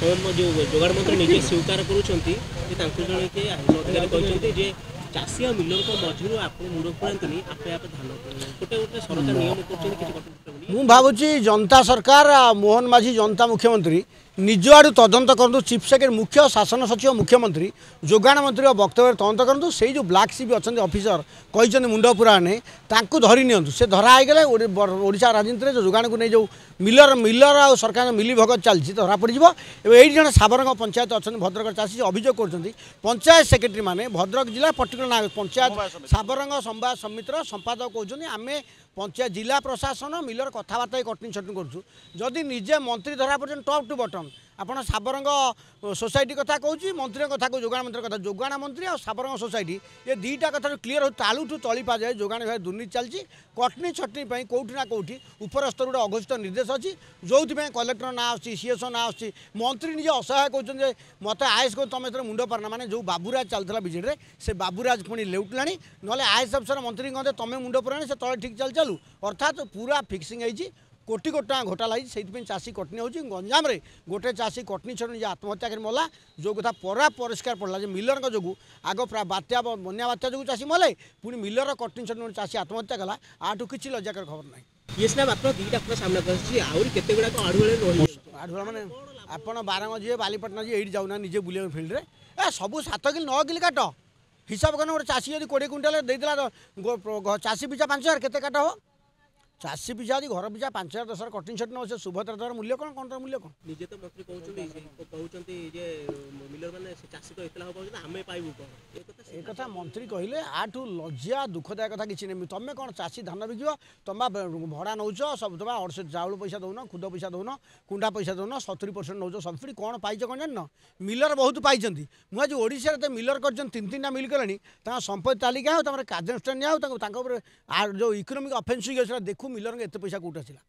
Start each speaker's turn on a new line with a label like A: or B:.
A: जो जोगाड़ मंत्री निजे स्वीकार करुँचे चाषी और मिलर मझर आप मुंड पुरातनी आपे आप धान गोटे गोटे सरकार नियम
B: कर भावुची जनता सरकार मोहन माझी जनता मुख्यमंत्री निज आड़ तदंत करूँ चीफ सेक्रेटरी मुख्य शासन सचिव मुख्यमंत्री जोगाण मंत्री बक्तव्य तदंत करूँ से जो ब्लाक सी भी अच्छा ऑफिसर कही मुंड पुराने धरी नि से धरागले ओडिशा राजनीति जो जोगाण को नहीं जो मिलर मिलर आ सरकार मिली भगत चलती धरा पड़ ये जन साबरंग पंचायत अच्छा भद्रक चाषी अभियोग कर पंचायत सेक्रेटरी मैंने भद्रक जिला पर्टिकुलर ना पंचायत साबरंग संवाद समितिर संपादक कहते आम पंचायत जिला प्रशासन मिलर कथबार्ता कटनी छटनी करुँ निजे मंत्री धरा पड़ टॉप टू बटन आपड़ साबरंग सोसाइटी कथा कहूँ मंत्री कथा कहूँ जोगाण मंत्री कथा जोगाण मंत्री और साबरंग सोसाइटी ये दुईटा कथा क्लीयर हो तालू ठू तली पा जाए जोगाण भाई दुर्नीति चलती कटनी छटनी कौटी ना कौटी उपर स्तर गोटे अघोषित निर्देश अच्छी जो कलेक्टर ना आसी सीएसओ ना आसी मंत्री निजे असहाय कहते मत आईएस को तुम मुंड पारना माने जो बाबूराज चलता विजेड से बाबूराज पुणी लेउटला ना आईएस अफसर मंत्री कहते तुम मुंड पुराणी से तले ठीक चल चलू अर्थात पूरा फिक्सिंग होती कोटी कोटी टाँग घोटाला से चाषी कटनी हो गंजाम गोटे चाषी कटनी छटनी आत्महत्या कर मला जो कथा परा परिष्कार पड़ा मिलर जो आग बात्या बन्या बात्या जो चाषी मले पुणी मिलर कटनी छटनी चाषी आत्महत्या कला आठू किसी लज्जाकर खबर ना
A: ये स्नाब आप दुईटा सामना करते गुड़ाक
B: आढ़ुआ मैंने आप बारंग जी बालीपाटना जी ये जाऊना निजे बुले फिल्ड में सब 7 किलो 9 किलो काट हिसाब कर गोटे चाषी यदि 20 क्विंटाल देदेला चाषी पिछा 5000 केते काट हो चाषी पिछा यदि घर पिछा 5000 10,000 कटिंग छटन अच्छे सुभद्रा द्वारा मूल्य कौन कौन मूल्य कौन
A: निजे तो मंत्री कहते मिलर मैंने चाषी तो इतना हम आम पाइबू कौन
B: एक कथा मंत्री कहले आठू लज्जा दुखदायक कथा किसी नहीं तुम कौन चाषी धान बिक तुम भड़ा नौ सब तुम अड़से चाउल पैसा दौन खुद पैसा दौन कुंडा पैसा दौन 70% नौ सब्सिडी कौन पाइच कौन जान मिलर बहुत पाई मुझे ओडिशा रे मिलर कर 3-3टा मिल कले संपत्ति तालिका हो कार्यानुष्ठान जो इकोनोमिक अफेन्स देखू मिलर एत पैसा कौट आसला।